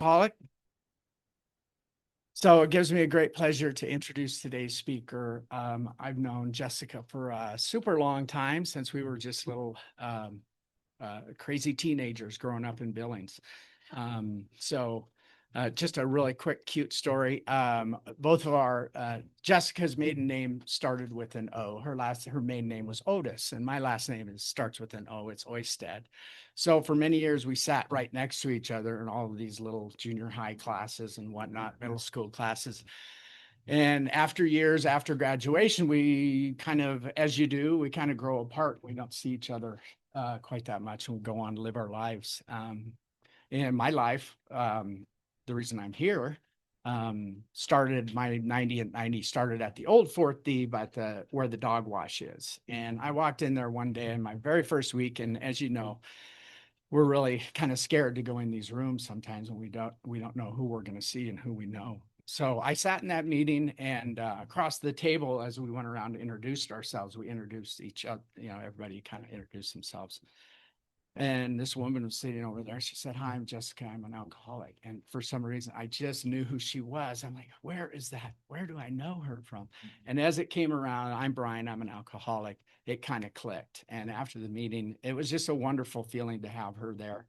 Pollock. So it gives me a great pleasure to introduce today's speaker. I've known Jessica for a super long time, since we were just little crazy teenagers growing up in Billings. Just a really quick, cute story. Both of our Jessica's maiden name started with an O. Her maiden name was Otis, and my last name starts with an O. It's Oisted. So for many years, we sat right next to each other in all of these little junior high classes and whatnot, middle school classes. And after years after graduation, we kind of, as you do, we kind of grow apart. We don't see each other quite that much, and we go on to live our lives. In my life, the reason I'm here, started my 90 and 90 started at the old Fort Thebe, but where the dog wash is. And I walked in there one day in my very first week. And as you know, we're really kind of scared to go in these rooms sometimes when we don't know who we're going to see and who we know. So I sat in that meeting, and across the table, as we went around and introduced ourselves, we introduced each other, everybody kind of introduced themselves. And this woman was sitting over there. She said, "Hi, I'm Jessica. I'm an alcoholic." And for some reason, I just knew who she was. I'm like, where is that? Where do I know her from? And as it came around, "I'm Brian. I'm an alcoholic." It kind of clicked. And after the meeting, it was just a wonderful feeling to have her there.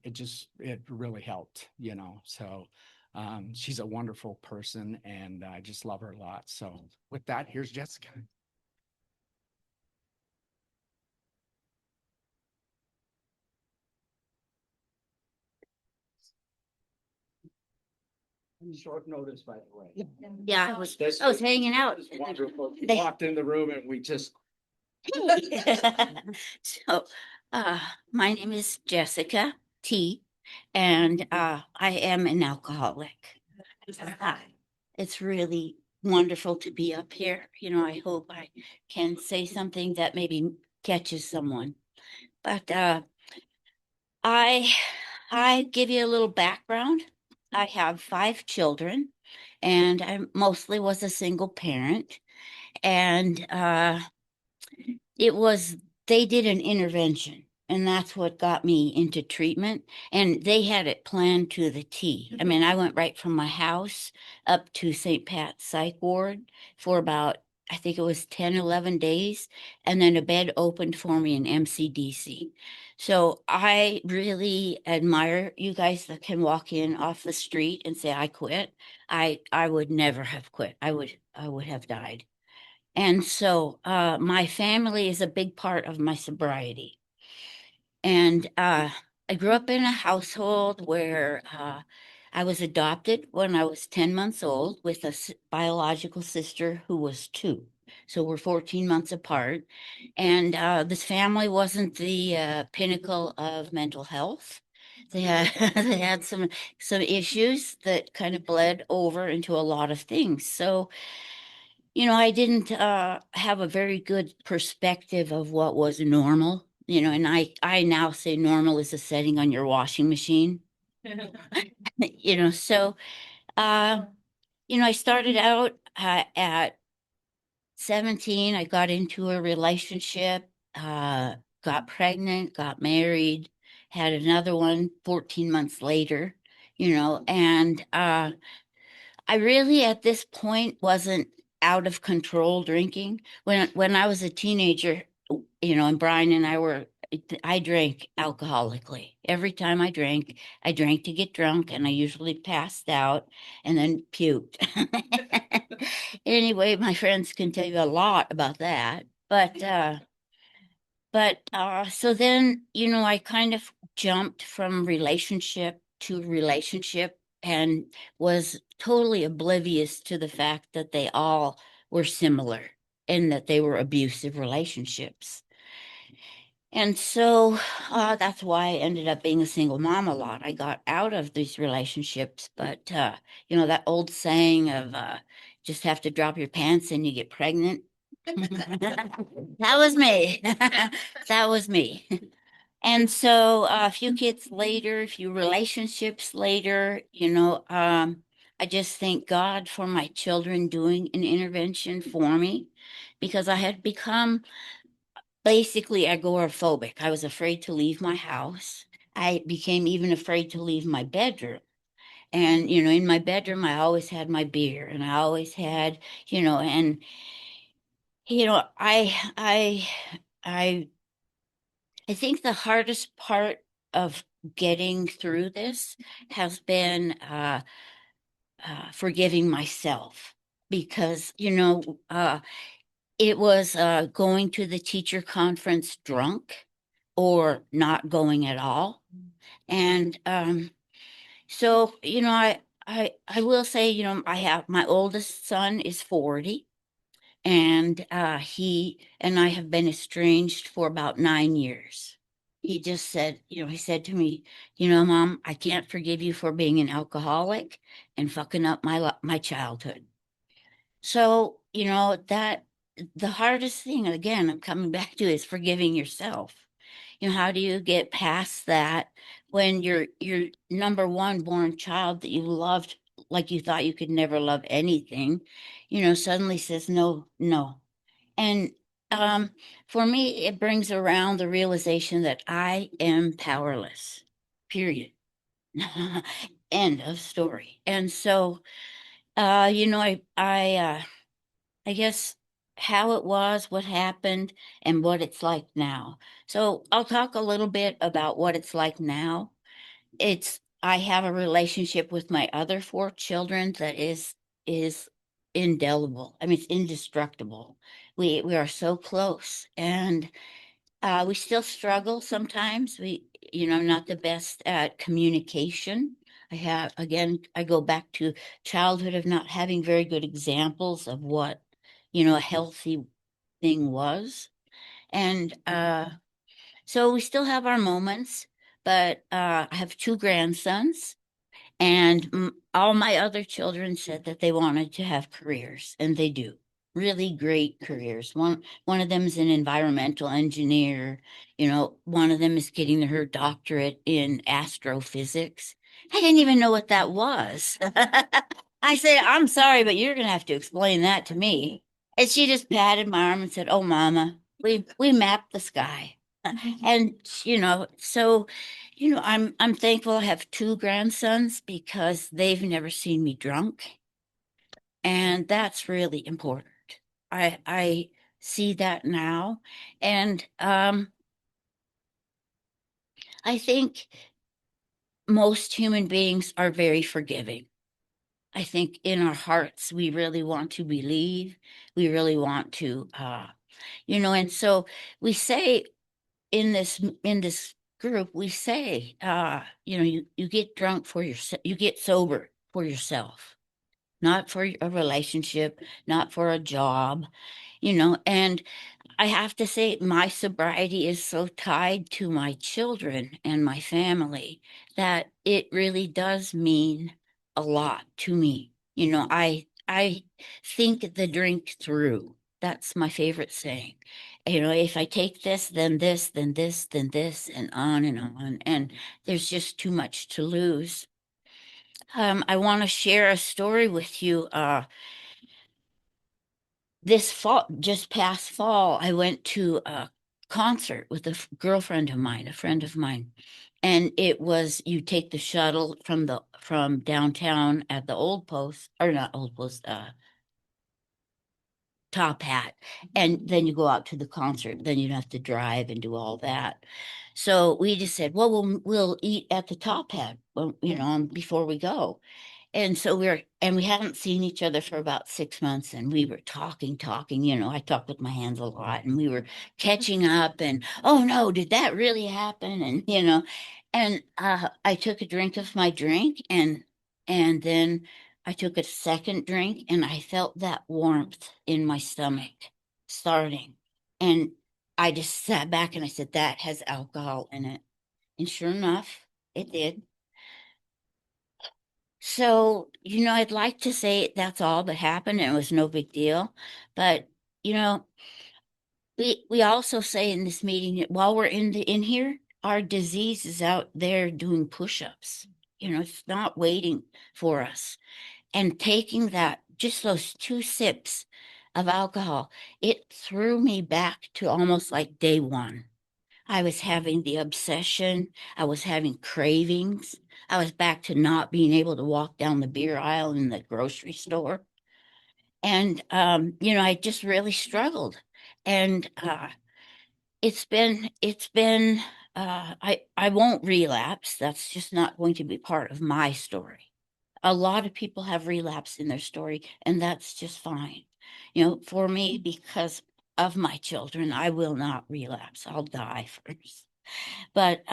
It really helped, So she's a wonderful person, and I just love her a lot. So with that, here's Jessica. Short notice, by the way. Yeah, I was hanging out. Wonderful. We walked in the room and we just. So, my name is Jessica T, and I am an alcoholic. It's really wonderful to be up here. I hope I can say something that maybe catches someone. But I give you a little background. I have 5 children, and I mostly was a single parent. And they did an intervention, and that's what got me into treatment. And they had it planned to the T. I mean, I went right from my house up to St. Pat's Psych Ward for about, I think it was 10, 11 days. And then a bed opened for me in MCDC. So I really admire you guys that can walk in off the street and say, "I quit." I would never have quit. I would have died. And so my family is a big part of my sobriety. And I grew up in a household where I was adopted when I was 10 months old with a biological sister who was 2. So we're 14 months apart. And this family wasn't the pinnacle of mental health. They had, they had some issues that kind of bled over into a lot of things. So I didn't have a very good perspective of what was normal, and I now say normal is a setting on your washing machine. So I started out at 17. I got into a relationship, got pregnant, got married, had another one 14 months later, and I really at this point wasn't out of control drinking. When I was a teenager, and Brian and I drank alcoholically. Every time I drank to get drunk, and I usually passed out and then puked. Anyway, my friends can tell you a lot about that. But so then, I kind of jumped from relationship to relationship and was totally oblivious to the fact that they all were similar and that they were abusive relationships. And so that's why I ended up being a single mom a lot. I got out of these relationships, but that old saying of just have to drop your pants and you get pregnant. That was me. That was me. And so a few kids later, a few relationships later, I just thank God for my children doing an intervention for me, because I had become basically agoraphobic. I was afraid to leave my house. I became even afraid to leave my bedroom. And, in my bedroom, I always had my beer and I always had, and, I, I think the hardest part of getting through this has been forgiving myself because, it was going to the teacher conference drunk or not going at all. And so, I will say, I have my oldest son is 40 and he and I have been estranged for about 9 years. He just said, he said to me, Mom, I can't forgive you for being an alcoholic and fucking up my childhood. So, that the hardest thing, again, I'm coming back to is forgiving yourself. How do you get past that when your number one born child that you loved like you thought you could never love anything, suddenly says no, no. And um for me, it brings around the realization that I am powerless. Period. End of story. And so I guess how it was, what happened, and what it's like now. So I'll talk a little bit about what it's like now. I have a relationship with my other four children that is indelible. I mean, it's indestructible. We are so close, and we still struggle sometimes. I'm not the best at communication. I go back to childhood of not having very good examples of what, a healthy thing was. And so we still have our moments, but I have two grandsons. And all my other children said that they wanted to have careers, and they do. Really great careers. One of them is an environmental engineer. One of them is getting her doctorate in astrophysics. I didn't even know what that was. I said, I'm sorry, but you're gonna have to explain that to me. And she just patted my arm and said, "Oh, Mama, we mapped the sky." And so I'm thankful I have two grandsons because they've never seen me drunk, and that's really important. I see that now, and I think most human beings are very forgiving. I think in our hearts we really want to believe, we really want to and so we say in this group we say you get drunk for yourself, you get sober for yourself, not for a relationship, not for a job, and I have to say my sobriety is so tied to my children and my family that it really does mean a lot to me. I think the drink through. That's my favorite saying. If I take this, then this, then this, then this, and on and on, and there's just too much to lose. I want to share a story with you. This fall, just past fall, I went to a concert with a girlfriend of mine, a friend of mine, and it was you take the shuttle from downtown at the old post, or not old post, Top Hat, and then you go out to the concert. Then you have to drive and do all that. So we just said, well, we'll eat at the Top Hat, well, before we go. And so we hadn't seen each other for about 6 months, and we were talking. I talk with my hands a lot, and we were catching up. And oh no, did that really happen? And I took a drink of my drink, and then I took a second drink, and I felt that warmth in my stomach starting, and I just sat back and I said, that has alcohol in it, and sure enough, it did. So, I'd like to say that's all that happened and it was no big deal. But, you know, we also say in this meeting that while we're in here, our disease is out there doing push-ups. It's not waiting for us. And taking that, just those two sips of alcohol, it threw me back to almost like day one. I was having the obsession. I was having cravings. I was back to not being able to walk down the beer aisle in the grocery store. And, I just really struggled. And I won't relapse. That's just not going to be part of my story. A lot of people have relapse in their story, and that's just fine. For me, because of my children, I will not relapse. I'll die first. But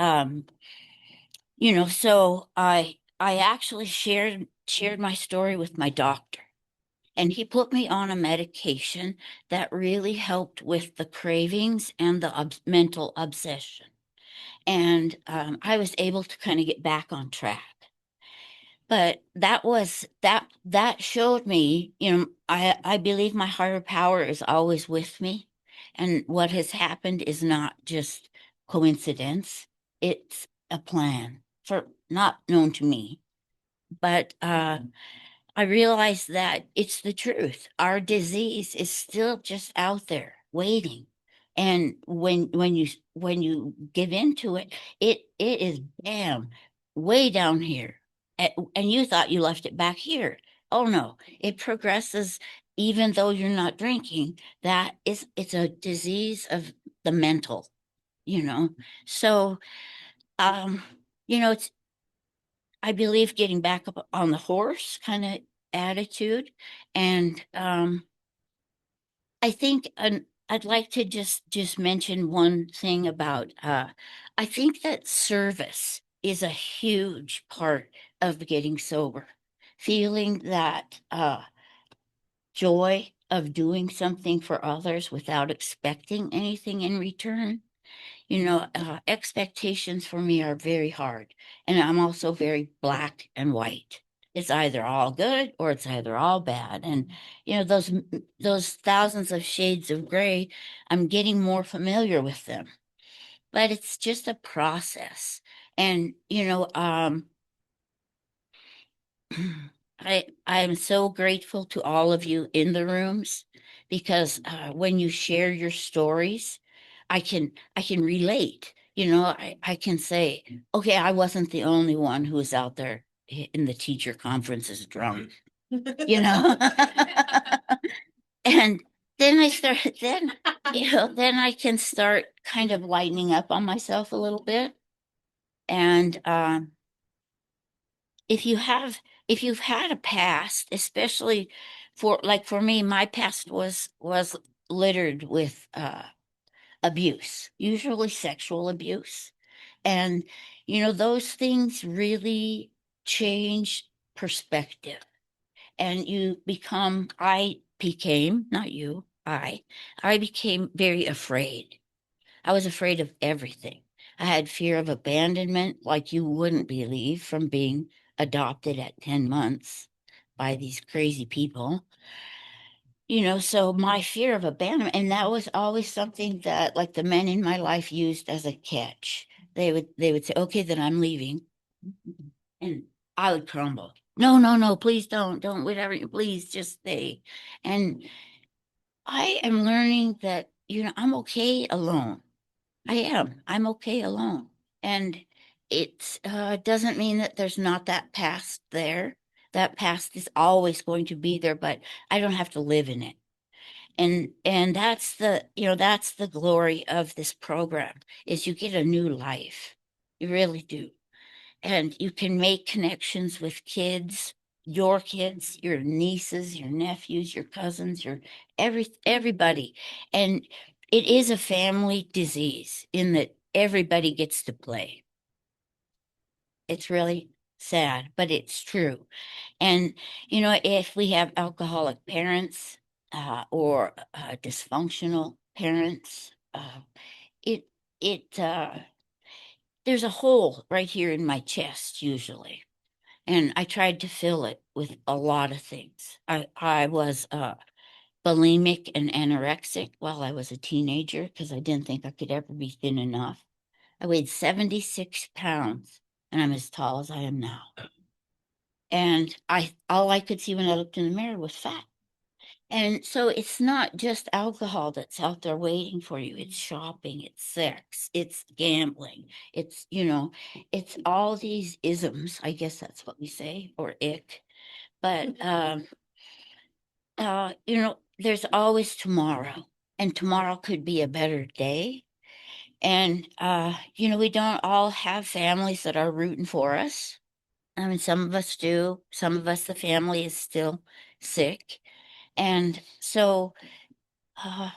so I actually shared my story with my doctor, and he put me on a medication that really helped with the cravings and the mental obsession. And I was able to kind of get back on track. But that showed me, I believe my higher power is always with me. And what has happened is not just coincidence. It's a plan for not known to me. But I realized that it's the truth. Our disease is still just out there waiting. And when you give into it, it is bam, way down here. And you thought you left it back here. Oh no, it progresses even though you're not drinking. It's a disease of the mental, you know. So um, it's I believe getting back up on the horse kind of attitude. And I think I'd like to just mention one thing about I think that service is a huge part of getting sober. Feeling that joy of doing something for others without expecting anything in return. Expectations for me are very hard, and I'm also very black and white. It's either all good or it's either all bad. And those thousands of shades of gray, I'm getting more familiar with them. But it's just a process. And I am so grateful to all of you in the rooms because when you share your stories, I can relate. I can say, okay, I wasn't the only one who was out there in the teacher conferences drunk, you know. And then then I can start kind of lightening up on myself a little bit. And if you have if you've had a past, especially for me, my past was littered with abuse, usually sexual abuse. And those things really change perspective. And I became, not you, I became very afraid. I was afraid of everything. I had fear of abandonment, like you wouldn't believe, from being adopted at 10 months by these crazy people. So my fear of abandonment, and that was always something that like the men in my life used as a catch. They would say, okay, then I'm leaving. And I would crumble. No, no, no, please don't, whatever, please just stay. And I am learning that, I'm okay alone. I am. I'm okay alone. And it doesn't mean that there's not that past there. That past is always going to be there, but I don't have to live in it. And that's the glory of this program is you get a new life. You really do. And you can make connections with kids, your nieces, your nephews, your cousins, your everybody. And it is a family disease in that everybody gets to play. It's really sad, but it's true. And if we have alcoholic parents or dysfunctional parents, it it there's a hole right here in my chest usually. And I tried to fill it with a lot of things. I was bulimic and anorexic while I was a teenager because I didn't think I could ever be thin enough. I weighed 76 pounds and I'm as tall as I am now. And all I could see when I looked in the mirror was fat. And so it's not just alcohol that's out there waiting for you. It's shopping, it's sex, it's gambling, it's, it's all these isms. I guess that's what we say, or ick. But there's always tomorrow, and tomorrow could be a better day. And we don't all have families that are rooting for us. I mean, some of us do. Some of us, the family is still sick. And so, uh,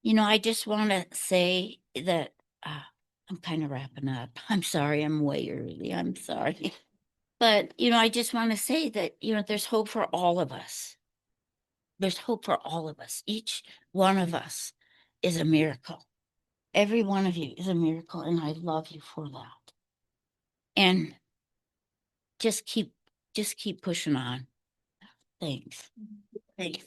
I just want to say that I'm kind of wrapping up. I'm sorry, I'm way early. I'm sorry. But, I just want to say that, there's hope for all of us. There's hope for all of us. Each one of us is a miracle. Every one of you is a miracle, and I love you for that. And just keep pushing on. Thanks. Thanks.